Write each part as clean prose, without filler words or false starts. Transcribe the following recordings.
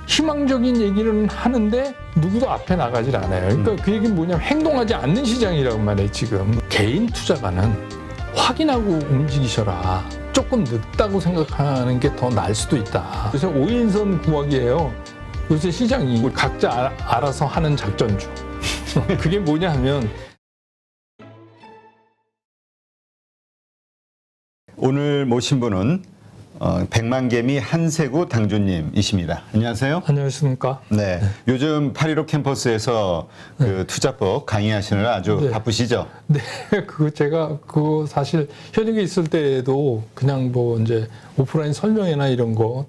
희망적인 얘기는 하는데 누구도 앞에 나가질 않아요. 그러니까 그 얘기는 뭐냐면 행동하지 않는 시장이라고 말해요. 지금 개인 투자가는 확인하고 움직이셔라. 조금 늦다고 생각하는 게 더 나을 수도 있다. 요새 5인선 구하기예요. 요새 시장이 각자 알아서 하는 작전주. 그게 뭐냐 하면 오늘 모신 분은 백만개미 한세구 당주님이십니다. 안녕하세요. 안녕하십니까? 네, 요즘 8.15 캠퍼스에서 그 투자법 강의하시느라 아주 네. 바쁘시죠? 네, 제가 사실 현역에 있을 때에도 그냥 뭐 이제 오프라인 설명회나 이런 거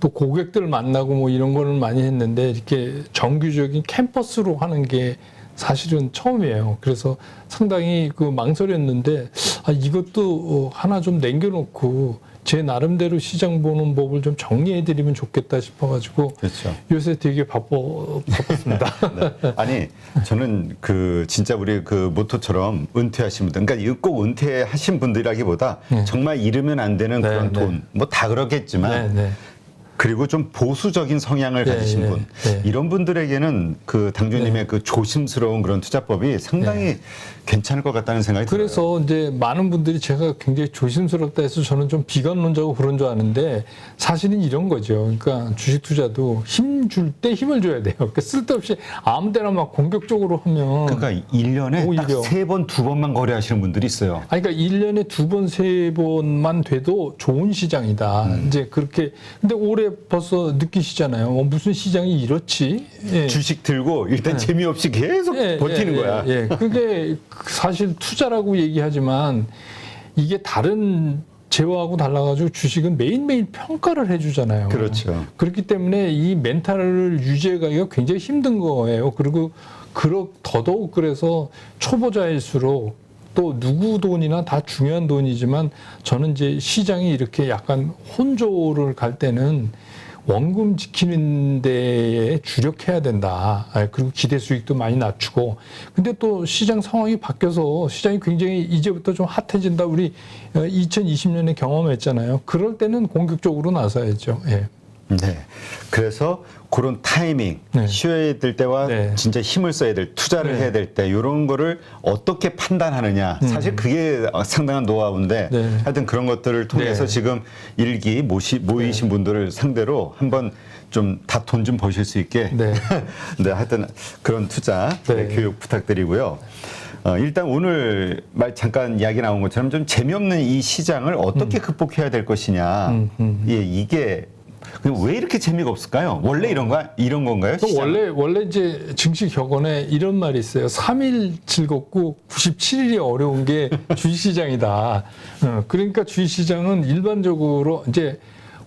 또 고객들 만나고 뭐 이런 거는 많이 했는데 이렇게 정규적인 캠퍼스로 하는 게 사실은 처음이에요. 그래서 상당히 망설였는데 이것도 하나 좀 남겨놓고 제 나름대로 시장 보는 법을 좀 정리해드리면 좋겠다 싶어가지고 그렇죠. 요새 되게 바빴습니다. 네. 아니 저는 진짜 우리 모토처럼 은퇴하신 분들, 그러니까 이거 꼭 은퇴하신 분들이라기보다 정말 잃으면 안 되는 네, 그런 네. 돈, 뭐 다 그렇겠지만. 네. 그리고 좀 보수적인 성향을 가지신 분, 이런 분들에게는 당주님의 조심스러운 그런 투자법이 상당히 괜찮을 것 같다는 생각이 들어요. 그래서 이제 많은 분들이 제가 굉장히 조심스럽다 해서 저는 좀 비관론자고 그런 줄 아는데 사실은 이런 거죠. 그러니까 주식 투자도 힘 줄 때 힘을 줘야 돼요. 그러니까 쓸데없이 아무 데나 막 공격적으로 하면. 그러니까 1년에 딱 3번, 2번만 거래하시는 분들이 있어요. 그러니까 1년에 2번, 3번만 돼도 좋은 시장이다. 이제 그렇게. 근데 올해 벌써 느끼시잖아요. 무슨 시장이 이렇지? 예. 주식 들고 일단 재미없이 계속 버티는 거야. 그게 사실 투자라고 얘기하지만 이게 다른 재화하고 달라가지고 주식은 매일매일 평가를 해주잖아요. 그렇죠. 그렇기 때문에 이 멘탈을 유지하기가 굉장히 힘든 거예요. 그리고 더더욱 그래서 초보자일수록 또 누구 돈이나 다 중요한 돈이지만 저는 이제 시장이 이렇게 약간 혼조를 갈 때는 원금 지키는 데에 주력해야 된다. 그리고 기대 수익도 많이 낮추고. 근데 또 시장 상황이 바뀌어서 시장이 굉장히 이제부터 좀 핫해진다. 우리 2020년에 경험했잖아요. 그럴 때는 공격적으로 나서야죠. 예. 네. 그래서 그런 타이밍, 쉬어야 될 때와 진짜 힘을 써야 될, 투자를 해야 될 때, 이런 거를 어떻게 판단하느냐. 사실 그게 상당한 노하우인데, 하여튼 그런 것들을 통해서 지금 일기 모이신 분들을 상대로 한번 좀 다 돈 좀 버실 수 있게. 네, 하여튼 그런 투자 교육 부탁드리고요. 일단 오늘 잠깐 이야기 나온 것처럼 좀 재미없는 이 시장을 어떻게 극복해야 될 것이냐. 이게 왜 이렇게 재미가 없을까요? 원래 이런 건가요? 원래 이제 증시 격언에 이런 말이 있어요. 3일 즐겁고 97일이 어려운 게 주식시장이다. 그러니까 주식시장은 일반적으로 이제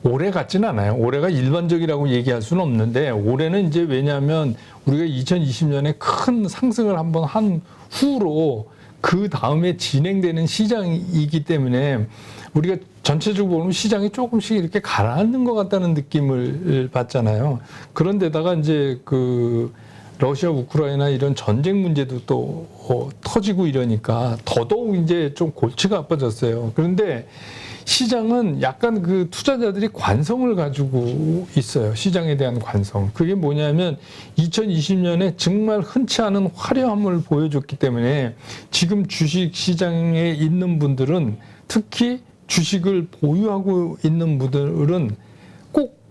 올해 같지는 않아요. 올해가 일반적이라고 얘기할 수는 없는데 올해는 이제 왜냐하면 우리가 2020년에 큰 상승을 한번 한 후로 그 다음에 진행되는 시장이기 때문에 우리가 전체적으로 보면 시장이 조금씩 이렇게 가라앉는 것 같다는 느낌을 받잖아요. 그런데다가 이제 러시아, 우크라이나 이런 전쟁 문제도 또 터지고 이러니까 더더욱 이제 좀 골치가 아파졌어요. 그런데 시장은 약간 투자자들이 관성을 가지고 있어요. 시장에 대한 관성. 그게 뭐냐면 2020년에 정말 흔치 않은 화려함을 보여줬기 때문에 지금 주식 시장에 있는 분들은 특히 주식을 보유하고 있는 분들은 꼭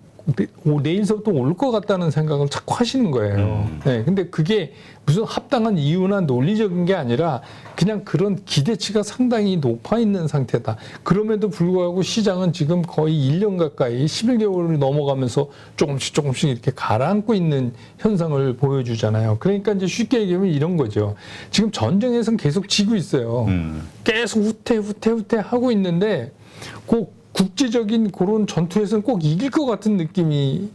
내일서부터 올 것 같다는 생각을 자꾸 하시는 거예요. 근데 그게 무슨 합당한 이유나 논리적인 게 아니라 그냥 그런 기대치가 상당히 높아 있는 상태다. 그럼에도 불구하고 시장은 지금 거의 1년 가까이 11개월을 넘어가면서 조금씩 이렇게 가라앉고 있는 현상을 보여주잖아요. 그러니까 이제 쉽게 얘기하면 이런 거죠. 지금 전쟁에서는 계속 지고 있어요. 계속 후퇴 하고 있는데 꼭 국제적인 그런 전투에서는 꼭 이길 것 같은 느낌이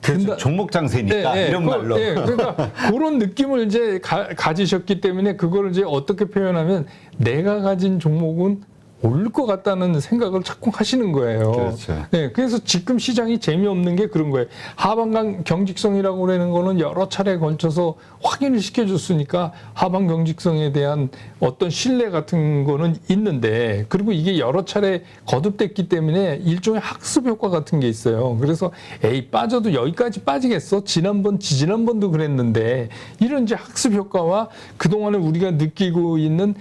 그렇죠. 종목 장세니까 이런 말로. 그러니까 그런 느낌을 이제 가지셨기 때문에 그걸 이제 어떻게 표현하면 내가 가진 종목은 오를 것 같다는 생각을 자꾸 하시는 거예요. 그렇죠. 네, 그래서 지금 시장이 재미없는 게 그런 거예요. 하방 경직성이라고 그러는 거는 여러 차례에 걸쳐서 확인을 시켜줬으니까 하방 경직성에 대한 어떤 신뢰 같은 거는 있는데, 그리고 이게 여러 차례 거듭됐기 때문에 일종의 학습 효과 같은 게 있어요. 그래서 에이 빠져도 여기까지 빠지겠어? 지난번도 그랬는데, 이런 이제 학습 효과와 그동안에 우리가 느끼고 있는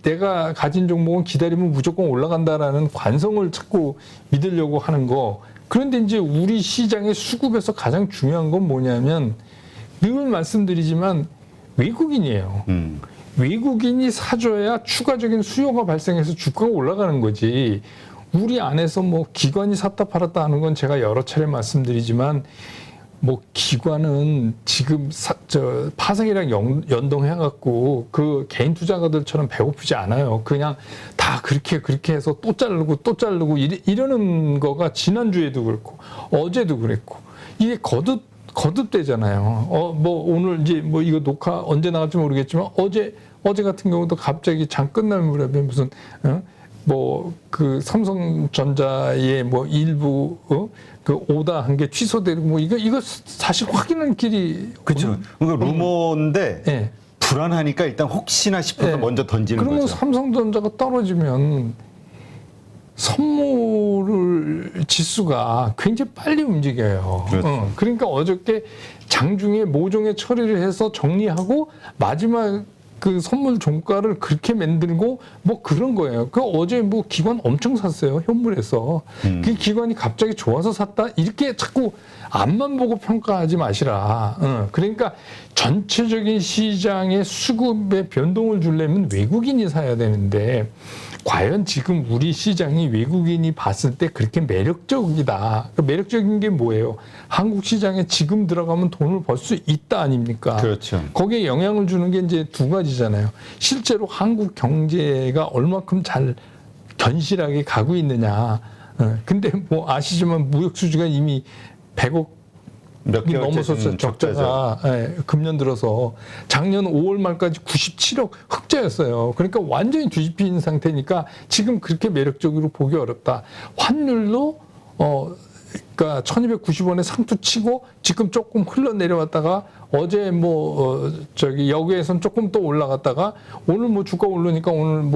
내가 가진 종목은 기다리면 무조건 올라간다라는 관성을 자꾸 믿으려고 하는 거. 그런데 이제 우리 시장의 수급에서 가장 중요한 건 뭐냐면, 늘 말씀드리지만 외국인이에요. 외국인이 사줘야 추가적인 수요가 발생해서 주가가 올라가는 거지. 우리 안에서 뭐 기관이 샀다 팔았다 하는 건 제가 여러 차례 말씀드리지만, 뭐 기관은 지금 파생이랑 연동해갖고 그 개인 투자가들처럼 배고프지 않아요. 그냥 다 그렇게 해서 또 자르고 이러는 거가 지난주에도 그렇고 어제도 그랬고, 이게 거듭되잖아요. 뭐 오늘 이제 뭐 이거 녹화 언제 나갈지 모르겠지만 어제 같은 경우도 갑자기 장 끝날 무렵에 무슨 뭐 그 삼성전자의 뭐 일부 그 오다 한 게 취소되고 뭐 이거 사실 확인하는 길이 그렇죠. 그러니까 루머인데 네. 불안하니까 일단 혹시나 싶어서 네. 먼저 던지는 그러면 거죠. 삼성전자가 떨어지면 선물 지수가 굉장히 빨리 움직여요. 그렇죠. 그러니까 어저께 장중에 모종의 처리를 해서 정리하고 마지막 그 선물 종가를 그렇게 만들고 뭐 그런 거예요. 그 어제 뭐 기관 엄청 샀어요. 현물에서. 그 기관이 갑자기 좋아서 샀다? 이렇게 자꾸 앞만 보고 평가하지 마시라. 그러니까 전체적인 시장의 수급에 변동을 주려면 외국인이 사야 되는데, 과연 지금 우리 시장이 외국인이 봤을 때 그렇게 매력적이다. 그 매력적인 게 뭐예요? 한국 시장에 지금 들어가면 돈을 벌 수 있다 아닙니까? 그렇죠. 거기에 영향을 주는 게 이제 두 가지잖아요. 실제로 한국 경제가 얼마큼 잘 견실하게 가고 있느냐. 근데 뭐 아시지만 무역 수지가 이미 100억 몇 개월째 넘어섰어요. 적자가. 예, 금년 들어서 작년 5월 말까지 97억 흑자였어요. 그러니까 완전히 뒤집힌 상태니까 지금 그렇게 매력적으로 보기 어렵다. 환율도 그러니까 1290원에 상투 치고 지금 조금 흘러내려왔다가 어제 여기에선 조금 또 올라갔다가 오늘 뭐 주가 오르니까 오늘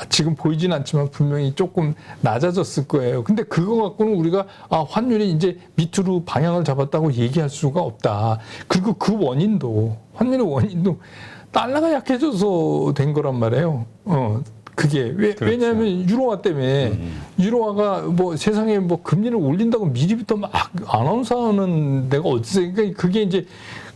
지금 보이진 않지만 분명히 조금 낮아졌을 거예요. 근데 그거 갖고는 우리가 환율이 이제 밑으로 방향을 잡았다고 얘기할 수가 없다. 그리고 그 환율의 원인도 달러가 약해져서 된 거란 말이에요. 그게 그렇죠. 왜냐하면 유로화 때문에 유로화가 뭐 세상에 뭐 금리를 올린다고 미리부터 막 아나운서하는 데가 어디 있어요. 그러니까 그게 이제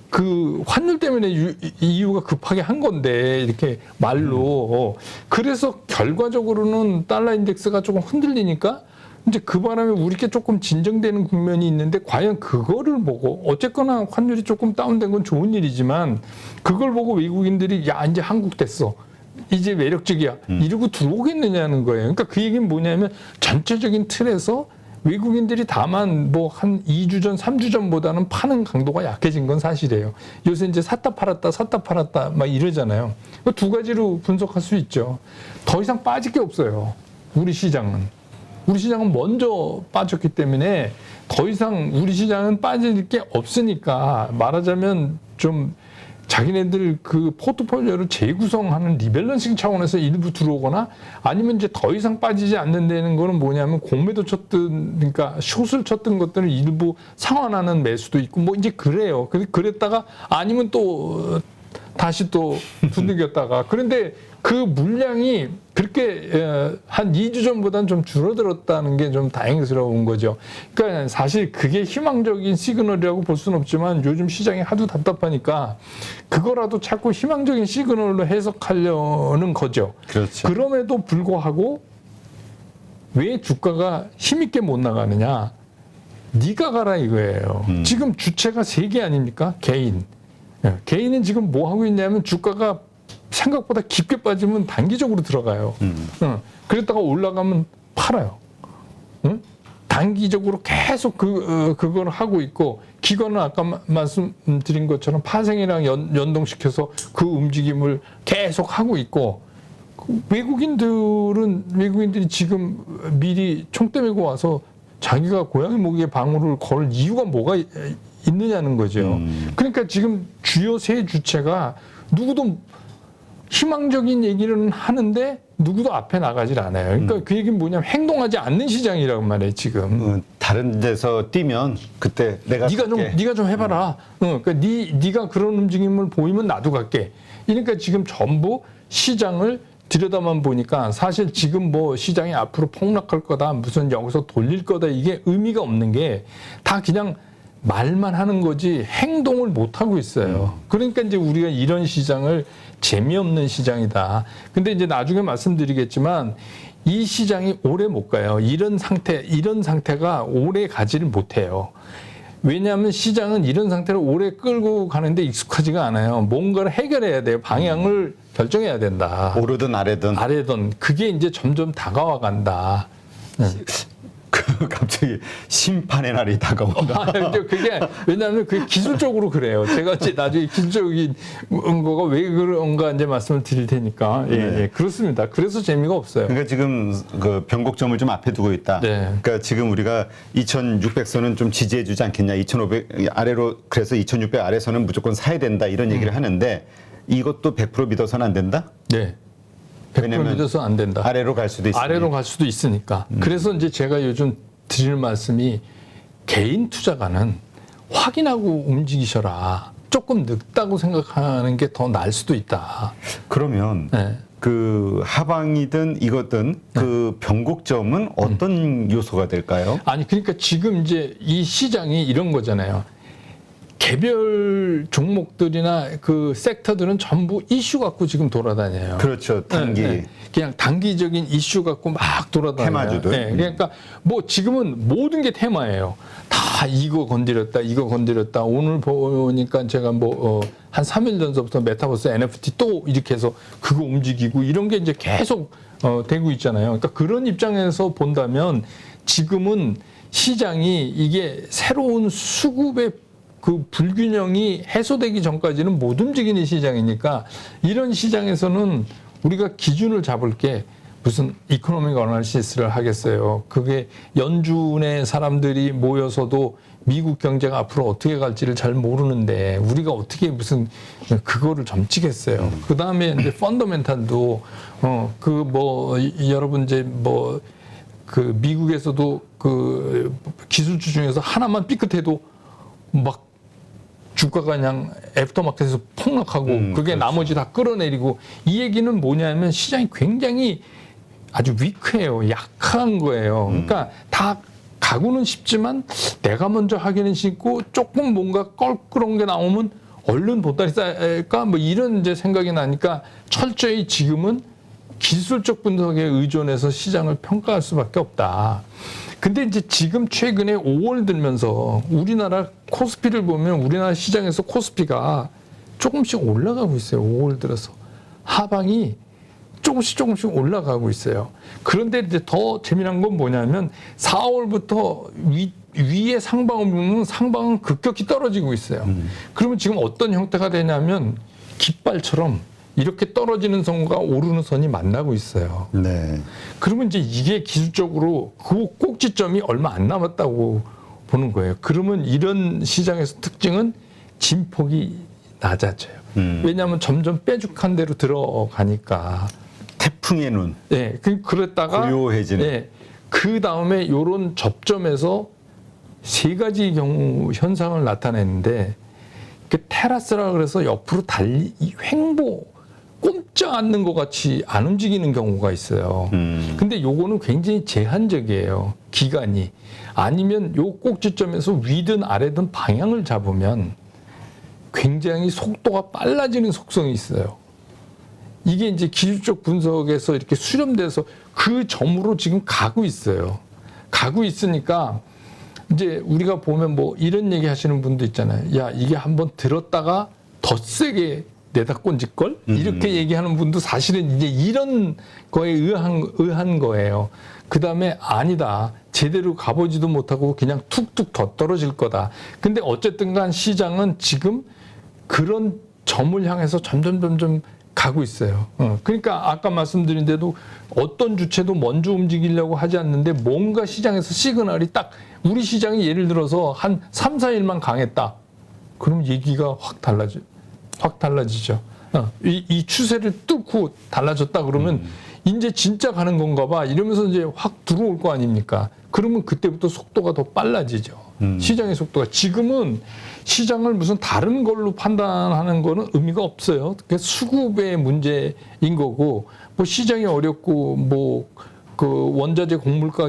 그 환율 때문에 이유가 급하게 한 건데 이렇게 말로 그래서 결과적으로는 달러 인덱스가 조금 흔들리니까 이제 그 바람에 우리께 조금 진정되는 국면이 있는데, 과연 그거를 보고 어쨌거나 환율이 조금 다운된 건 좋은 일이지만 그걸 보고 외국인들이 야 이제 한국 됐어, 이제 매력적이야 이러고 들어오겠느냐는 거예요. 그러니까 그 얘기는 뭐냐면 전체적인 틀에서 외국인들이 다만 뭐 한 2주 전, 3주 전보다는 파는 강도가 약해진 건 사실이에요. 요새 이제 샀다 팔았다 막 이러잖아요. 두 가지로 분석할 수 있죠. 더 이상 빠질 게 없어요. 우리 시장은 먼저 빠졌기 때문에 더 이상 우리 시장은 빠질 게 없으니까, 말하자면 좀 자기네들 그 포트폴리오를 재구성하는 리밸런싱 차원에서 일부 들어오거나, 아니면 이제 더 이상 빠지지 않는다는 거는 뭐냐면 공매도 쳤든, 그러니까 숏을 쳤던 것들을 일부 상환하는 매수도 있고 뭐 이제 그래요. 그랬다가 아니면 또 다시 또 두들겼다가. 그런데 그 물량이 그렇게 한 2주 전보다는 좀 줄어들었다는 게 좀 다행스러운 거죠. 그러니까 사실 그게 희망적인 시그널이라고 볼 수는 없지만 요즘 시장이 하도 답답하니까 그거라도 자꾸 희망적인 시그널로 해석하려는 거죠. 그렇죠. 그럼에도 불구하고 왜 주가가 힘있게 못 나가느냐? 네가 가라 이거예요. 지금 주체가 3개 아닙니까? 개인은 지금 뭐 하고 있냐면 주가가 생각보다 깊게 빠지면 단기적으로 들어가요. 그랬다가 올라가면 팔아요. 단기적으로 계속 그걸 하고 있고, 기관은 아까 말씀드린 것처럼 파생이랑 연동시켜서 그 움직임을 계속 하고 있고, 외국인들이 지금 미리 총대 메고 와서 자기가 고양이 목에 방울을 걸 이유가 뭐가 있느냐는 거죠. 그러니까 지금 주요 세 주체가 누구도 희망적인 얘기는 하는데 누구도 앞에 나가질 않아요. 그러니까 그 얘기는 뭐냐면 행동하지 않는 시장이라고 말해요, 지금. 다른 데서 뛰면 그때 내가 네가 좀 해봐라. 그러니까 네가 그런 움직임을 보이면 나도 갈게. 그러니까 지금 전부 시장을 들여다만 보니까 사실 지금 뭐 시장이 앞으로 폭락할 거다, 무슨 여기서 돌릴 거다, 이게 의미가 없는 게 다 그냥 말만 하는 거지 행동을 못 하고 있어요. 그러니까 이제 우리가 이런 시장을 재미없는 시장이다. 근데 이제 나중에 말씀드리겠지만 이 시장이 오래 못 가요. 이런 상태가 오래 가지를 못해요. 왜냐하면 시장은 이런 상태를 오래 끌고 가는데 익숙하지가 않아요. 뭔가를 해결해야 돼요. 방향을 결정해야 된다. 오르든 아래든. 그게 이제 점점 다가와 간다. 갑자기 심판의 날이 다가온다. 그게 왜냐하면 그게 기술적으로 그래요. 제가 이제 나중에 기술적인 거가 왜 그런가 이제 말씀을 드릴 테니까. 예, 그렇습니다. 그래서 재미가 없어요. 그러니까 지금 그 변곡점을 좀 앞에 두고 있다. 네. 그러니까 지금 우리가 2,600선은 좀 지지해주지 않겠냐. 2,500 아래로 그래서 2,600 아래선은 무조건 사야 된다 이런 얘기를 하는데 이것도 100% 믿어서는 안 된다. 네. 100% 믿어서 안 된다. 아래로 갈 수도 있으니까. 아래로 갈 수도 있으니까. 그래서 이제 제가 요즘 드리는 말씀이 개인 투자가는 확인하고 움직이셔라. 조금 늦다고 생각하는 게 더 나을 수도 있다. 그러면 그 하방이든 이거든 그 변곡점은 어떤 요소가 될까요? 아니 그러니까 지금 이제 이 시장이 이런 거잖아요. 개별 종목들이나 그 섹터들은 전부 이슈 갖고 지금 돌아다녀요. 그렇죠. 단기. 그냥 단기적인 이슈 갖고 막 돌아다녀요. 테마주들. 그러니까 뭐 지금은 모든 게 테마예요. 다 이거 건드렸다. 오늘 보니까 제가 뭐 한 3일 전서부터 메타버스 NFT 또 이렇게 해서 그거 움직이고 이런 게 이제 계속 되고 있잖아요. 그러니까 그런 입장에서 본다면 지금은 시장이 이게 새로운 수급의 그 불균형이 해소되기 전까지는 못 움직이는 시장이니까 이런 시장에서는 우리가 기준을 잡을 게 무슨 이코노믹 어널시스를 하겠어요. 그게 연준의 사람들이 모여서도 미국 경제가 앞으로 어떻게 갈지를 잘 모르는데 우리가 어떻게 무슨 그거를 점치겠어요. 그 다음에 이제 펀더멘탈도 그 뭐 여러분 이제 뭐 그 미국에서도 그 기술주 중에서 하나만 삐끗해도 막 주가가 그냥 애프터마켓에서 폭락하고 그게 그렇죠. 나머지 다 끌어내리고 이 얘기는 뭐냐면 시장이 굉장히 아주 위크해요. 약한 거예요. 그러니까 다 가고는 싶지만 내가 먼저 하기는 쉽고 조금 뭔가 껄끄러운 게 나오면 얼른 보따리 쌀까 뭐 이런 이제 생각이 나니까 철저히 지금은 기술적 분석에 의존해서 시장을 평가할 수밖에 없다. 근데 이제 지금 최근에 5월 들면서 우리나라 코스피를 보면 우리나라 시장에서 코스피가 조금씩 올라가고 있어요. 5월 들어서. 하방이 조금씩 올라가고 있어요. 그런데 이제 더 재미난 건 뭐냐면 4월부터 위에 상방을 보면 상방은 급격히 떨어지고 있어요. 그러면 지금 어떤 형태가 되냐면 깃발처럼 이렇게 떨어지는 선과 오르는 선이 만나고 있어요. 네. 그러면 이제 이게 기술적으로 그 꼭지점이 얼마 안 남았다고 보는 거예요. 그러면 이런 시장에서 특징은 진폭이 낮아져요. 왜냐하면 점점 빼죽한 대로 들어가니까. 태풍의 눈. 네, 그랬다가 고요해지는. 네, 그 다음에 이런 접점에서 세 가지 경우 현상을 나타내는데 그 테라스라 그래서 옆으로 횡보 꼼짝 않는 것 같이 안 움직이는 경우가 있어요. 근데 요거는 굉장히 제한적이에요. 기간이. 아니면 요 꼭지점에서 위든 아래든 방향을 잡으면 굉장히 속도가 빨라지는 속성이 있어요. 이게 이제 기술적 분석에서 이렇게 수렴돼서 그 점으로 지금 가고 있어요. 가고 있으니까 이제 우리가 보면 뭐 이런 얘기 하시는 분도 있잖아요. 야, 이게 한번 들었다가 더 세게 내다 꼰질걸? 이렇게 얘기하는 분도 사실은 이제 이런 거에 의한 거예요. 그 다음에 아니다. 제대로 가보지도 못하고 그냥 툭툭 더 떨어질 거다. 근데 어쨌든 간 시장은 지금 그런 점을 향해서 점점 가고 있어요. 그러니까 아까 말씀드린 대로 어떤 주체도 먼저 움직이려고 하지 않는데 뭔가 시장에서 시그널이 딱 우리 시장이 예를 들어서 한 3, 4일만 강했다. 그럼 얘기가 확 달라지죠. 이 추세를 뚫고 달라졌다 그러면 이제 진짜 가는 건가 봐 이러면서 이제 확 들어올 거 아닙니까? 그러면 그때부터 속도가 더 빨라지죠. 시장의 속도가. 지금은 시장을 무슨 다른 걸로 판단하는 거는 의미가 없어요. 그게 수급의 문제인 거고, 뭐 시장이 어렵고, 뭐 그 원자재 곡물가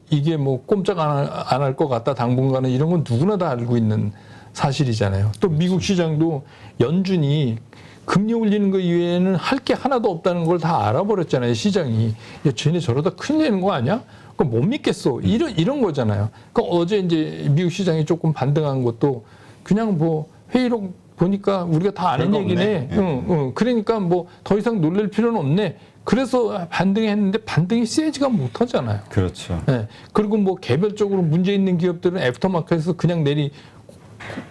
이게 뭐 꼼짝 안 할 것 같다 당분간은 이런 건 누구나 다 알고 있는 사실이잖아요. 또 미국 시장도 연준이 금리 올리는 거 이외에는 할 게 하나도 없다는 걸 다 알아버렸잖아요. 시장이. 야, 쟤네 저러다 큰일 내는 거 아니야? 그럼 못 믿겠어. 이런 거잖아요. 그러니까 어제 이제 미국 시장이 조금 반등한 것도 그냥 뭐 회의록 보니까 우리가 다 아는 얘기네. 그러니까 뭐 더 이상 놀랄 필요는 없네. 그래서 반등했는데 반등이 세지가 못하잖아요. 그렇죠. 네. 그리고 뭐 개별적으로 문제 있는 기업들은 애프터마켓에서 그냥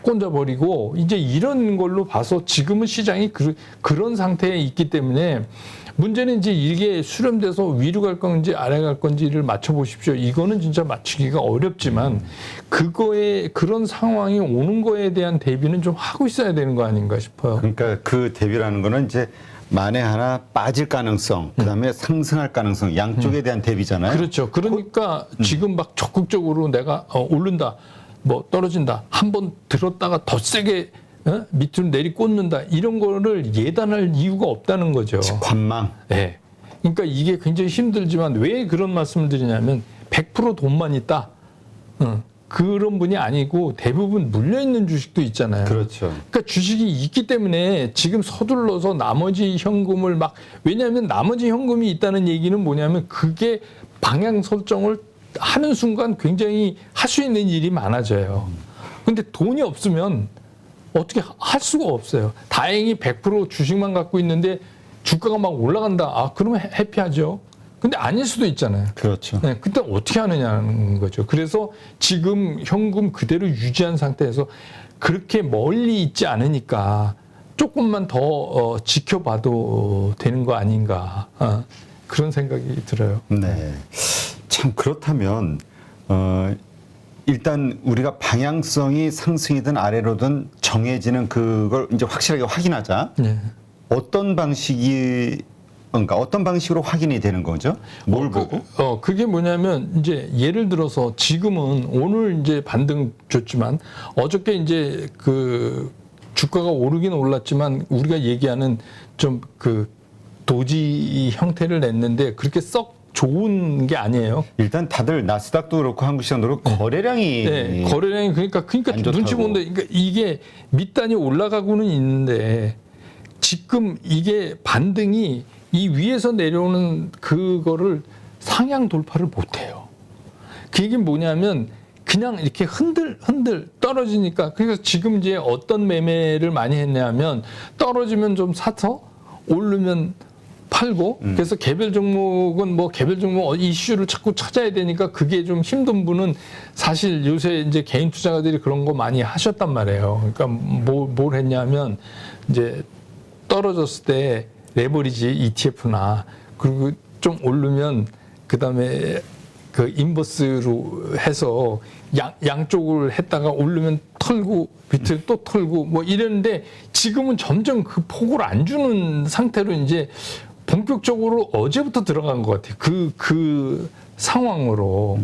꼰져버리고 이제 이런 걸로 봐서 지금은 시장이 그런 상태에 있기 때문에 문제는 이제 이게 수렴돼서 위로 갈 건지 아래 갈 건지를 맞춰보십시오. 이거는 진짜 맞추기가 어렵지만 그런 상황이 오는 거에 대한 대비는 좀 하고 있어야 되는 거 아닌가 싶어요. 그러니까 그 대비라는 거는 이제 만에 하나 빠질 가능성, 그다음에 상승할 가능성 양쪽에 대한 대비잖아요. 그렇죠. 그러니까 지금 막 적극적으로 내가 오른다, 뭐 떨어진다, 한번 들었다가 더 세게 밑으로 내리꽂는다 이런 거를 예단할 이유가 없다는 거죠. 관망. 네. 그러니까 이게 굉장히 힘들지만 왜 그런 말씀을 드리냐면 100% 돈만 있다. 그런 분이 아니고 대부분 물려있는 주식도 있잖아요. 그렇죠. 그러니까 주식이 있기 때문에 지금 서둘러서 나머지 현금을 왜냐하면 나머지 현금이 있다는 얘기는 뭐냐면 그게 방향 설정을 하는 순간 굉장히 할 수 있는 일이 많아져요. 근데 돈이 없으면 어떻게 할 수가 없어요. 다행히 100% 주식만 갖고 있는데 주가가 막 올라간다. 그러면 해피하죠. 근데 아닐 수도 있잖아요. 그렇죠. 네, 그때 어떻게 하느냐는 거죠. 그래서 지금 현금 그대로 유지한 상태에서 그렇게 멀리 있지 않으니까 조금만 더 지켜봐도 되는 거 아닌가. 그런 생각이 들어요. 네. 참 그렇다면 일단 우리가 방향성이 상승이든 아래로든 정해지는 그걸 이제 확실하게 확인하자. 네. 어떤 방식으로 확인이 되는 거죠? 뭘 보고? 그게 뭐냐면 이제 예를 들어서 지금은 오늘 이제 반등 줬지만 어저께 이제 그 주가가 오르긴 올랐지만 우리가 얘기하는 좀 그 도지 형태를 냈는데 그렇게 썩 좋은 게 아니에요. 일단 다들 나스닥도 그렇고 한국 시장도 그렇고 거래량이 그러니까 눈치 보는데 그러니까 이게 밑단이 올라가고는 있는데 지금 이게 반등이 이 위에서 내려오는 그거를 상향 돌파를 못 해요. 그 얘기는 뭐냐면 그냥 이렇게 흔들 떨어지니까 그래서 지금 이제 어떤 매매를 많이 했냐면 떨어지면 좀 사서 오르면 팔고 그래서 개별 종목은 뭐 개별 종목 이슈를 자꾸 찾아야 되니까 그게 좀 힘든 분은 사실 요새 이제 개인 투자가들이 그런 거 많이 하셨단 말이에요. 그러니까 뭘 했냐면 이제 떨어졌을 때 레버리지 ETF나 그리고 좀 오르면 그다음에 그 인버스로 해서 양쪽을 했다가 오르면 털고 밑을 또 털고 뭐 이랬는데 지금은 점점 그 폭을 안 주는 상태로 이제 본격적으로 어제부터 들어간 것 같아요. 그 상황으로.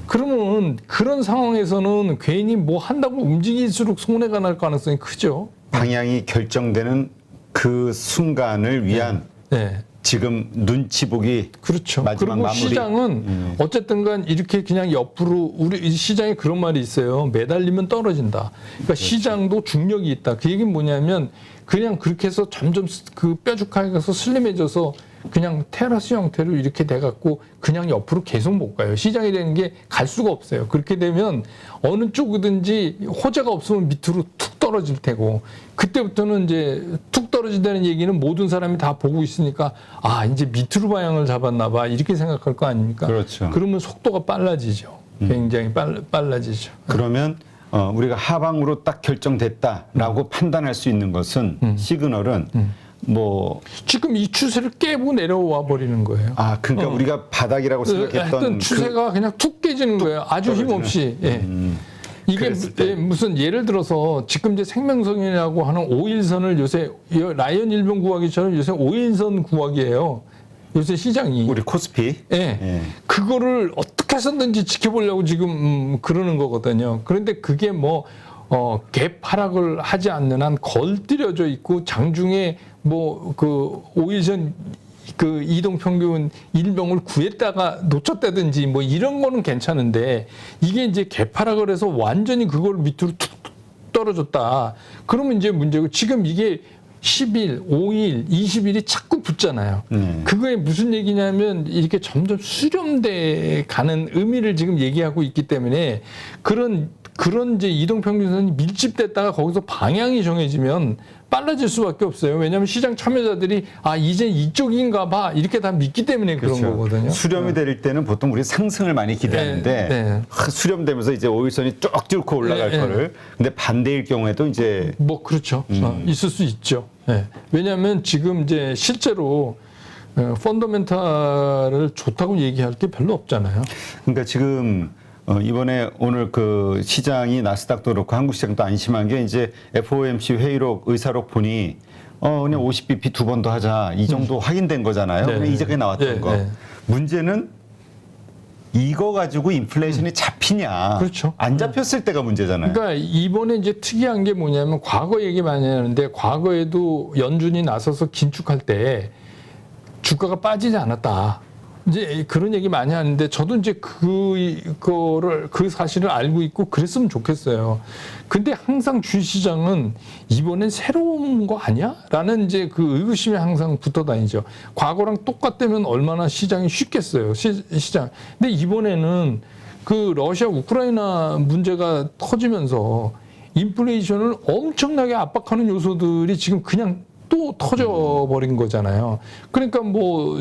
그러면 그런 상황에서는 괜히 뭐 한다고 움직일수록 손해가 날 가능성이 크죠. 방향이 결정되는 그 순간을 위한 네. 지금 눈치 보기. 그렇죠. 마지막 그리고 마무리. 시장은 어쨌든간 이렇게 그냥 옆으로 우리 시장에 그런 말이 있어요. 매달리면 떨어진다. 그러니까 그렇죠. 시장도 중력이 있다. 그 얘기는 뭐냐면 그냥 그렇게 해서 점점 그 뾰족하게 가서 슬림해져서 그냥 테라스 형태로 이렇게 돼갖고 그냥 옆으로 계속 못 가요. 시장이라는 게 갈 수가 없어요. 그렇게 되면 어느 쪽이든지 호재가 없으면 밑으로 툭 떨어질 테고 그때부터는 이제 툭 떨어진다는 얘기는 모든 사람이 다 보고 있으니까 이제 밑으로 방향을 잡았나 봐 이렇게 생각할 거 아닙니까? 그렇죠. 그러면 속도가 빨라지죠. 굉장히 빨라지죠. 그러면 우리가 하방으로 딱 결정됐다라고 판단할 수 있는 것은 시그널은 뭐 지금 이 추세를 깨고 내려와 버리는 거예요. 그러니까 우리가 바닥이라고 생각했던 추세가 그냥 툭 깨지는 거예요. 아주 떨어지는. 힘없이. 예. 이게 무슨 예를 들어서 지금 이제 생명선이라고 하는 5일선을 요새 라이언 일병 구하기처럼 요새 5일선 구하기예요. 요새 시장이. 우리 코스피. 예. 그거를 어떻게 해서든지 지켜보려고 지금 그러는 거거든요. 그런데 그게 뭐 갭 하락을 하지 않는 한 걸들여져 있고 장중에 뭐 그 5일선 그 이동평균 일병을 구했다가 놓쳤다든지 뭐 이런 거는 괜찮은데 이게 이제 갭 하락을 해서 완전히 그걸 밑으로 툭 떨어졌다. 그러면 이제 문제고 지금 이게 10일, 5일, 20일이 자꾸 붙잖아요. 그거에 무슨 얘기냐면 이렇게 점점 수렴돼 가는 의미를 지금 얘기하고 있기 때문에 그런 이제 이동평균선이 밀집됐다가 거기서 방향이 정해지면 빨라질 수밖에 없어요. 왜냐하면 시장 참여자들이 이제 이쪽인가 봐 이렇게 다 믿기 때문에 그런 거거든요. 수렴이 될 때는 보통 우리 상승을 많이 기대하는데 수렴되면서 이제 5일선이 쭉 뚫고 올라갈 거를 근데 반대일 경우에도 이제 뭐 그렇죠. 있을 수 있죠. 왜냐하면 지금 이제 실제로 펀더멘탈을 좋다고 얘기할 게 별로 없잖아요. 그러니까 지금 이번에 오늘 그 시장이 나스닥도 그렇고 한국 시장도 안심한 게 이제 FOMC 회의록 의사록 보니 그냥 50bp 두 번 더 하자 이 정도 확인된 거잖아요. 그냥 이제까지 나왔던 거. 문제는 이거 가지고 인플레이션이 잡히냐. 그렇죠. 안 잡혔을 때가 문제잖아요. 그러니까 이번에 이제 특이한 게 뭐냐면 과거 얘기 많이 하는데 과거에도 연준이 나서서 긴축할 때 주가가 빠지지 않았다. 이제 그런 얘기 많이 하는데 저도 이제 그 사실을 알고 있고 그랬으면 좋겠어요. 근데 항상 주식시장은 이번엔 새로운 거 아니야? 라는 이제 그 의구심이 항상 붙어 다니죠. 과거랑 똑같다면 얼마나 시장이 쉽겠어요. 시장. 근데 이번에는 그 러시아 우크라이나 문제가 터지면서 인플레이션을 엄청나게 압박하는 요소들이 지금 그냥 또 터져버린 거잖아요. 그러니까 뭐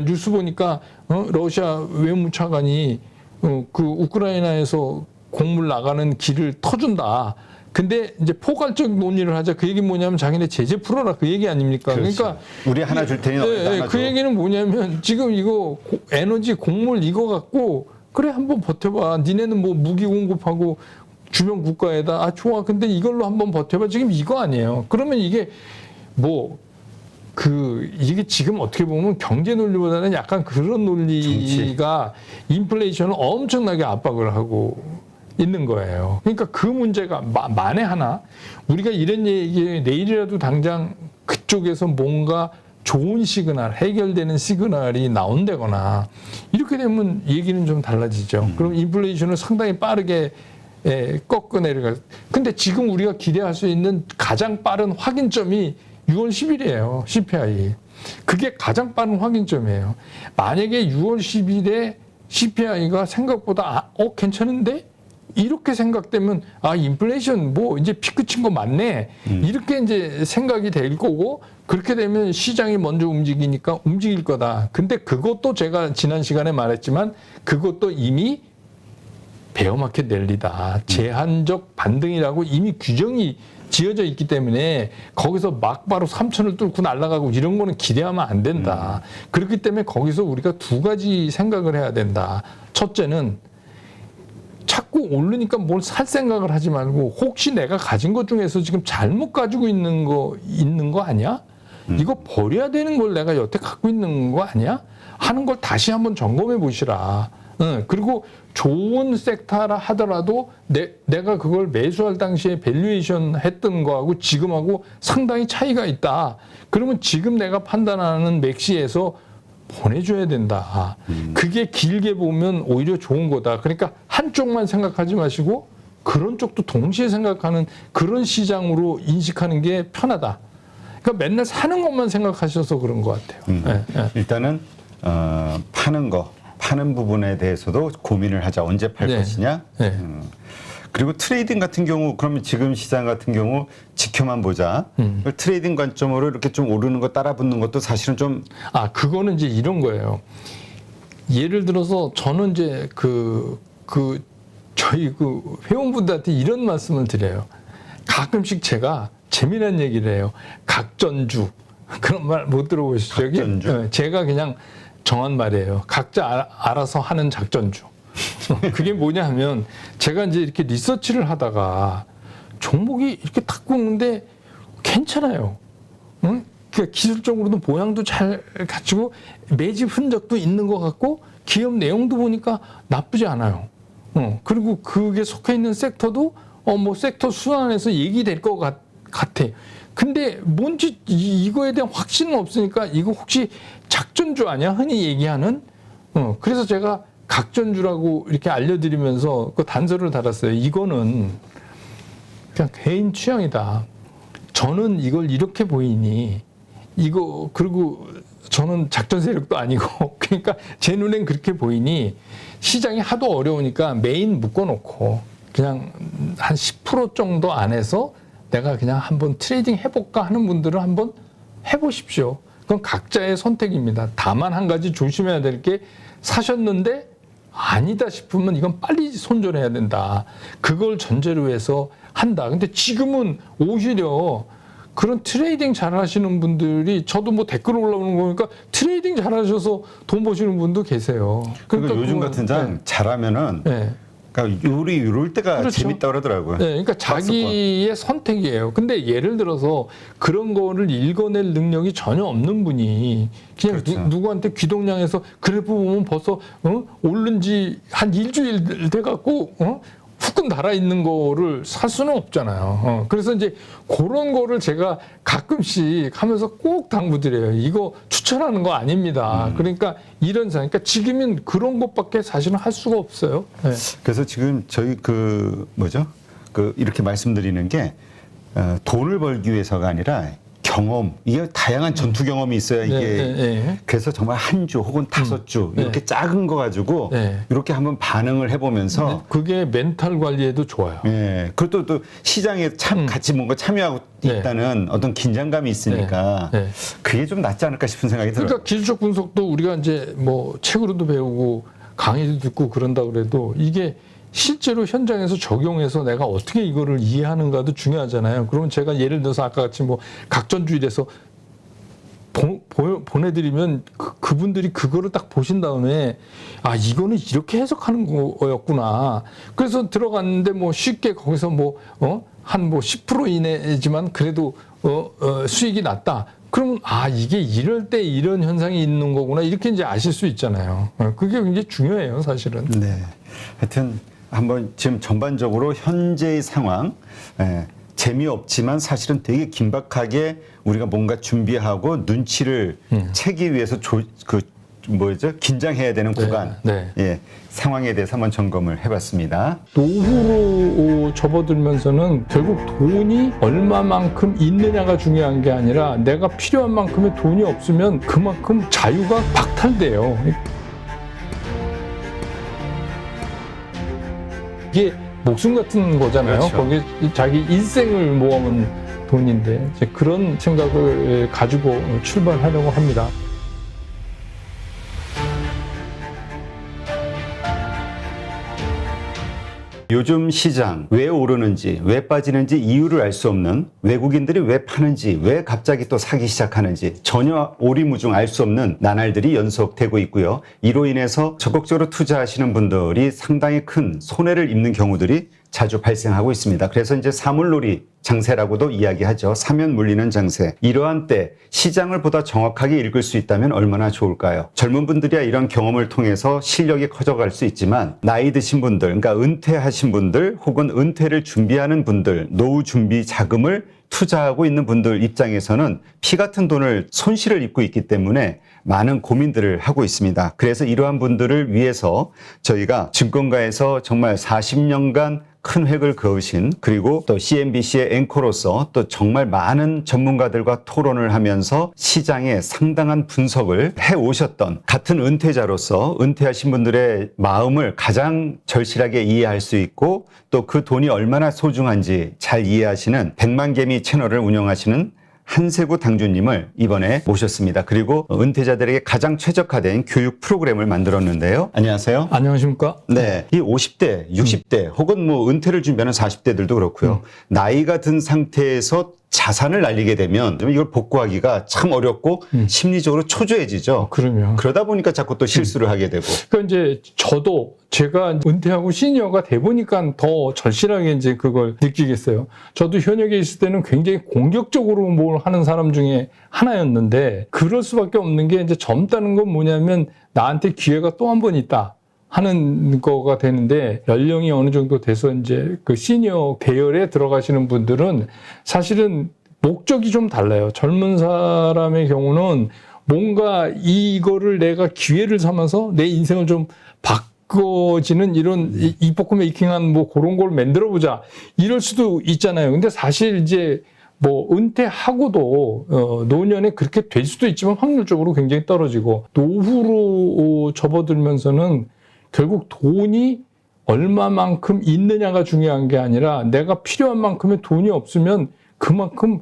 뉴스 보니까 러시아 외무차관이 그 우크라이나에서 곡물 나가는 길을 터준다. 근데 이제 포괄적 논의를 하자. 그 얘기 뭐냐면 자기네 제재 풀어라 그 얘기 아닙니까? 그렇죠. 그러니까 우리 하나 줄 테니 하나 그 얘기는 뭐냐면 지금 이거 에너지 곡물 이거 갖고 그래 한번 버텨봐. 니네는 뭐 무기 공급하고 주변 국가에다 좋아. 근데 이걸로 한번 버텨봐. 지금 이거 아니에요. 그러면 이게 이게 지금 어떻게 보면 경제 논리보다는 약간 그런 논리가 인플레이션을 엄청나게 압박을 하고 있는 거예요. 그러니까 그 문제가 만에 하나 우리가 이런 얘기 내일이라도 당장 그쪽에서 뭔가 좋은 시그널, 해결되는 시그널이 나온다거나 이렇게 되면 얘기는 좀 달라지죠. 그럼 인플레이션을 상당히 빠르게 꺾어 내려가. 근데 지금 우리가 기대할 수 있는 가장 빠른 확인점이 6월 10일이에요. CPI. 그게 가장 빠른 확인점이에요. 만약에 6월 10일에 CPI가 생각보다 괜찮은데? 이렇게 생각되면 인플레이션 뭐 이제 피크 친 거 맞네. 이렇게 이제 생각이 될 거고 그렇게 되면 시장이 먼저 움직이니까 움직일 거다. 근데 그것도 제가 지난 시간에 말했지만 그것도 이미 베어마켓 랠리다. 제한적 반등이라고 이미 규정이 지어져 있기 때문에 거기서 막바로 3천을 뚫고 날아가고 이런 거는 기대하면 안 된다. 그렇기 때문에 거기서 우리가 두 가지 생각을 해야 된다. 첫째는 자꾸 오르니까 뭘 살 생각을 하지 말고 혹시 내가 가진 것 중에서 지금 잘못 가지고 있는 거 아니야? 이거 버려야 되는 걸 내가 여태 갖고 있는 거 아니야? 하는 걸 다시 한번 점검해 보시라. 그리고 좋은 섹터라 하더라도 내가 그걸 매수할 당시에 밸류에이션 했던 거하고 지금하고 상당히 차이가 있다. 그러면 지금 내가 판단하는 맥시에서 보내줘야 된다. 그게 길게 보면 오히려 좋은 거다. 그러니까 한쪽만 생각하지 마시고 그런 쪽도 동시에 생각하는 그런 시장으로 인식하는 게 편하다. 그러니까 맨날 사는 것만 생각하셔서 그런 것 같아요. 일단은 파는 부분에 대해서도 고민을 하자. 언제 팔 것이냐. 그리고 트레이딩 같은 경우 그러면 지금 시장 같은 경우 지켜만 보자. 트레이딩 관점으로 이렇게 좀 오르는 거 따라 붙는 것도 사실은 좀 그거는 이제 이런 거예요. 예를 들어서 저는 이제 저희 회원분들한테 이런 말씀을 드려요. 가끔씩 제가 재미난 얘기를 해요. 각전주 그런 말 못 들어보시죠? 작전주. 제가 그냥 정한 말이에요. 각자 알아서 하는 작전주. 그게 뭐냐 하면 제가 이제 이렇게 리서치를 하다가 종목이 이렇게 탁 보는데 괜찮아요. 응? 그러니까 기술적으로도 모양도 잘 갖추고 매집 흔적도 있는 것 같고 기업 내용도 보니까 나쁘지 않아요. 그리고 그게 속해 있는 섹터도 뭐 섹터 순환에서 얘기될 것 같아. 근데 뭔지 이거에 대한 확신은 없으니까 이거 혹시 작전주 아니야? 흔히 얘기하는. 그래서 제가 각전주라고 이렇게 알려드리면서 그 단서를 달았어요. 이거는 그냥 개인 취향이다. 저는 이걸 이렇게 보이니 이거 그리고 저는 작전 세력도 아니고 그러니까 제 눈엔 그렇게 보이니 시장이 하도 어려우니까 메인 묶어놓고 그냥 한 10% 정도 안에서 내가 그냥 한번 트레이딩 해볼까 하는 분들은 한번 해보십시오. 그건 각자의 선택입니다. 다만 한 가지 조심해야 될 게 사셨는데 아니다 싶으면 이건 빨리 손절해야 된다. 그걸 전제로 해서 한다. 근데 지금은 오히려 그런 트레이딩 잘 하시는 분들이 저도 뭐 댓글 올라오는 거니까 트레이딩 잘 하셔서 돈 버시는 분도 계세요. 그러니까 요즘 같은 장 잘하면은 그러니까 이럴 때가 그렇죠. 재밌다 그러더라고요. 네, 그러니까 자기의 선택이에요. 근데 예를 들어서 그런 거를 읽어낼 능력이 전혀 없는 분이 그냥 그렇죠. 누구한테 귀동냥해서 그래프 보면 벌써 오른 지 한 일주일 돼갖고 후끈 달아 있는 거를 살 수는 없잖아요. 그래서 이제 그런 거를 제가 가끔씩 하면서 꼭 당부드려요. 이거 추천하는 거 아닙니다. 그러니까 이런 상황. 그러니까 지금은 그런 것밖에 사실은 할 수가 없어요. 네. 그래서 지금 저희 이렇게 말씀드리는 게 돈을 벌기 위해서가 아니라 경험, 이게 다양한 전투 경험이 있어야 이게 그래서 정말 한 주 혹은 5주 이렇게 작은 거 가지고 이렇게 한번 반응을 해보면서 그게 멘탈 관리에도 좋아요. 그것도 또 시장에 같이 뭔가 참여하고 있다는 어떤 긴장감이 있으니까 그게 좀 낫지 않을까 싶은 생각이 들어요. 그러니까 기술적 분석도 우리가 이제 뭐 책으로도 배우고 강의도 듣고 그런다 그래도 이게 실제로 현장에서 적용해서 내가 어떻게 이거를 이해하는가도 중요하잖아요. 그러면 제가 예를 들어서 아까 같이 뭐 각전주의에서 보내드리면 그분들이 그거를 딱 보신 다음에 아 이거는 이렇게 해석하는 거였구나. 그래서 들어갔는데 뭐 쉽게 거기서 뭐 한 뭐 10% 이내지만 그래도 수익이 났다. 그러면 아 이게 이럴 때 이런 현상이 있는 거구나 이렇게 이제 아실 수 있잖아요. 그게 굉장히 중요해요, 사실은. 네. 하여튼 한번 지금 전반적으로 현재의 상황. 재미없지만 사실은 되게 긴박하게 우리가 뭔가 준비하고 눈치를 채기 위해서 긴장해야 되는 구간, 상황에 대해서 한번 점검을 해봤습니다. 노후로 접어들면서는 결국 돈이 얼마만큼 있느냐가 중요한 게 아니라 내가 필요한 만큼의 돈이 없으면 그만큼 자유가 박탈돼요. 이게 목숨 같은 거잖아요. 그렇죠. 거기 자기 일생을 모아온 돈인데 이제 그런 생각을 가지고 출발하려고 합니다. 요즘 시장 왜 오르는지 왜 빠지는지 이유를 알 수 없는, 외국인들이 왜 파는지 왜 갑자기 또 사기 시작하는지 전혀 오리무중 알 수 없는 나날들이 연속되고 있고요. 이로 인해서 적극적으로 투자하시는 분들이 상당히 큰 손해를 입는 경우들이 자주 발생하고 있습니다. 그래서 이제 사물놀이 장세라고도 이야기하죠. 사면 물리는 장세. 이러한 때 시장을 보다 정확하게 읽을 수 있다면 얼마나 좋을까요? 젊은 분들이야 이런 경험을 통해서 실력이 커져갈 수 있지만 나이 드신 분들, 그러니까 은퇴하신 분들 혹은 은퇴를 준비하는 분들, 노후 준비 자금을 투자하고 있는 분들 입장에서는 피 같은 돈을 손실을 입고 있기 때문에 많은 고민들을 하고 있습니다. 그래서 이러한 분들을 위해서 저희가 증권가에서 정말 40년간 큰 획을 그으신, 그리고 또 CNBC의 앵커로서 또 정말 많은 전문가들과 토론을 하면서 시장의 상당한 분석을 해오셨던 같은 은퇴자로서 은퇴하신 분들의 마음을 가장 절실하게 이해할 수 있고 또 그 돈이 얼마나 소중한지 잘 이해하시는 백만개미 채널을 운영하시는 한세구 당주님을 이번에 모셨습니다. 그리고 은퇴자들에게 가장 최적화된 교육 프로그램을 만들었는데요. 안녕하세요. 안녕하십니까? 네, 이 50대, 60대 혹은 뭐 은퇴를 준비하는 40대들도 그렇고요. 나이가 든 상태에서 자산을 날리게 되면 이걸 복구하기가 참 어렵고 심리적으로 초조해지죠. 그러면 그러다 보니까 자꾸 또 실수를 하게 되고. 그러니까 이제 저도 제가 은퇴하고 시니어가 돼 보니까 더 절실하게 이제 그걸 느끼겠어요. 저도 현역에 있을 때는 굉장히 공격적으로 뭘 하는 사람 중에 하나였는데 그럴 수밖에 없는 게 이제 젊다는 건 뭐냐면 나한테 기회가 또 한 번 있다. 하는 거가 되는데 연령이 어느 정도 돼서 이제 그 시니어 배열에 들어가시는 분들은 사실은 목적이 좀 달라요. 젊은 사람의 경우는 뭔가 이거를 내가 기회를 삼아서 내 인생을 좀 바꿔지는 이런 이포크 메이킹한 뭐 그런 걸 만들어 보자 이럴 수도 있잖아요. 근데 사실 이제 뭐 은퇴하고도 노년에 그렇게 될 수도 있지만 확률적으로 굉장히 떨어지고 노후로 접어들면서는 결국 돈이 얼마만큼 있느냐가 중요한 게 아니라 내가 필요한 만큼의 돈이 없으면 그만큼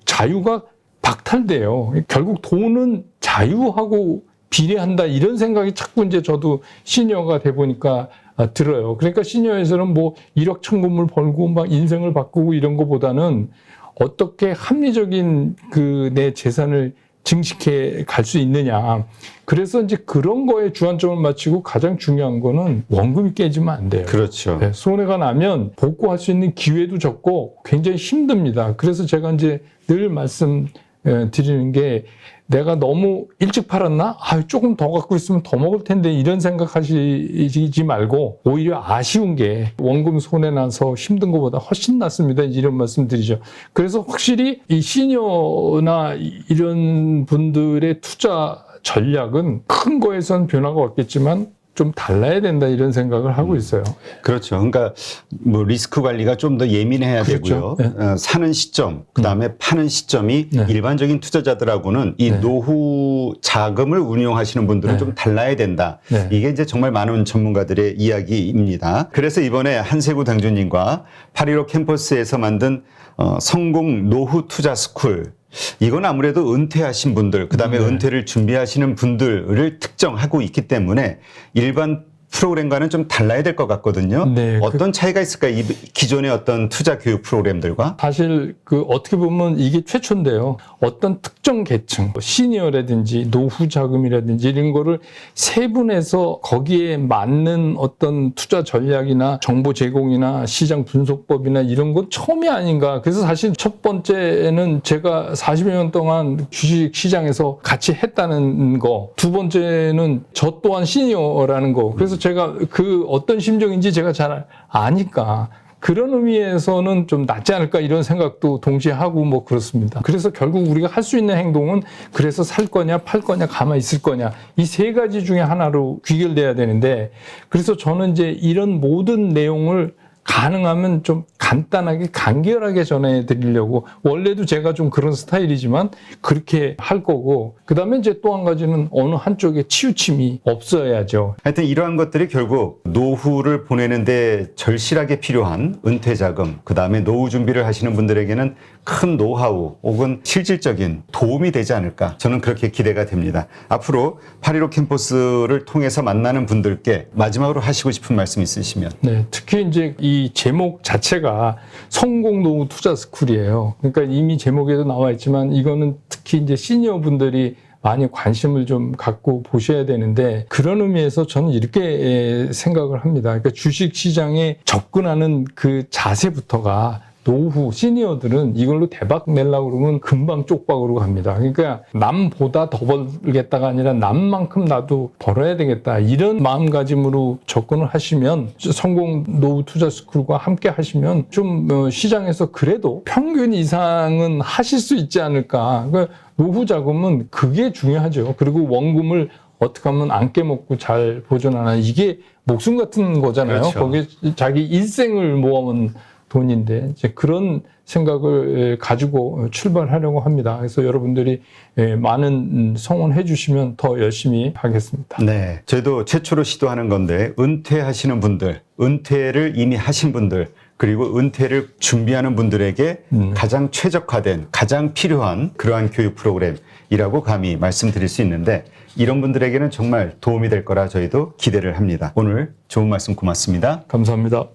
자유가 박탈돼요. 결국 돈은 자유하고 비례한다 이런 생각이 자꾸 이제 저도 시니어가 돼 보니까 들어요. 그러니까 시니어에서는 뭐 1억 천금을 벌고 막 인생을 바꾸고 이런 거보다는 어떻게 합리적인 그 내 재산을 증식해 갈 수 있느냐. 그래서 이제 그런 거에 주안점을 맞추고 가장 중요한 거는 원금이 깨지면 안 돼요. 그렇죠. 네, 손해가 나면 복구할 수 있는 기회도 적고 굉장히 힘듭니다. 그래서 제가 이제 늘 말씀드리는 게 내가 너무 일찍 팔았나? 조금 더 갖고 있으면 더 먹을 텐데 이런 생각하시지 말고 오히려 아쉬운 게 원금 손해 나서 힘든 것보다 훨씬 낫습니다. 이런 말씀 드리죠. 그래서 확실히 이 시니어나 이런 분들의 투자 전략은 큰 거에선 변화가 없겠지만 좀 달라야 된다 이런 생각을 하고 있어요. 그렇죠. 그러니까 뭐 리스크 관리가 좀 더 예민해야 그렇죠. 되고요. 네. 사는 시점, 그다음에 파는 시점이 네. 일반적인 투자자들하고는 이 네. 노후 자금을 운용하시는 분들은 네. 좀 달라야 된다. 네. 이게 이제 정말 많은 전문가들의 이야기입니다. 그래서 이번에 한세구 당주님과 8.15 캠퍼스에서 만든 성공 노후 투자 스쿨, 이건 아무래도 은퇴하신 분들, 그다음에 네. 은퇴를 준비하시는 분들을 특정하고 있기 때문에 일반 프로그램과는 좀 달라야 될 것 같거든요. 네, 어떤 차이가 있을까요? 이 기존의 어떤 투자 교육 프로그램들과? 사실 그 어떻게 보면 이게 최초인데요. 어떤 특정 계층, 시니어라든지 노후 자금이라든지 이런 거를 세분해서 거기에 맞는 어떤 투자 전략이나 정보 제공이나 시장 분석법이나 이런 건 처음이 아닌가. 그래서 사실 첫 번째는 제가 40여 년 동안 주식 시장에서 같이 했다는 거. 두 번째는 저 또한 시니어라는 거. 그래서 제가 그 어떤 심정인지 제가 잘 아니까 그런 의미에서는 좀 낫지 않을까 이런 생각도 동시에 하고 뭐 그렇습니다. 그래서 결국 우리가 할 수 있는 행동은 그래서 살 거냐 팔 거냐 가만히 있을 거냐 이 세 가지 중에 하나로 귀결돼야 되는데 그래서 저는 이제 이런 모든 내용을 가능하면 좀 간단하게 간결하게 전해드리려고 원래도 제가 좀 그런 스타일이지만 그렇게 할 거고 그다음에 이제 또 한 가지는 어느 한쪽에 치우침이 없어야죠. 하여튼 이러한 것들이 결국 노후를 보내는데 절실하게 필요한 은퇴자금, 그다음에 노후 준비를 하시는 분들에게는 큰 노하우 혹은 실질적인 도움이 되지 않을까 저는 그렇게 기대가 됩니다. 앞으로 8.15 캠퍼스를 통해서 만나는 분들께 마지막으로 하시고 싶은 말씀 있으시면. 네, 특히 이제 이 제목 자체가 성공 노후 투자 스쿨이에요. 그러니까 이미 제목에도 나와 있지만 이거는 특히 이제 시니어 분들이 많이 관심을 좀 갖고 보셔야 되는데 그런 의미에서 저는 이렇게 생각을 합니다. 그러니까 주식 시장에 접근하는 그 자세부터가 노후 시니어들은 이걸로 대박 내려고 그러면 금방 쪽박으로 갑니다. 그러니까 남보다 더 벌겠다가 아니라 남만큼 나도 벌어야 되겠다. 이런 마음가짐으로 접근을 하시면 성공 노후 투자 스쿨과 함께 하시면 좀 시장에서 그래도 평균 이상은 하실 수 있지 않을까. 그러니까 노후 자금은 그게 중요하죠. 그리고 원금을 어떻게 하면 안 깨먹고 잘 보존하나. 이게 목숨 같은 거잖아요. 그렇죠. 거기에 자기 일생을 모아온 돈인데 이제 그런 생각을 가지고 출발하려고 합니다. 그래서 여러분들이 많은 성원해 주시면 더 열심히 하겠습니다. 네, 저희도 최초로 시도하는 건데 은퇴하시는 분들, 은퇴를 이미 하신 분들, 그리고 은퇴를 준비하는 분들에게 가장 최적화된, 가장 필요한 그러한 교육 프로그램이라고 감히 말씀드릴 수 있는데 이런 분들에게는 정말 도움이 될 거라 저희도 기대를 합니다. 오늘 좋은 말씀 고맙습니다. 감사합니다.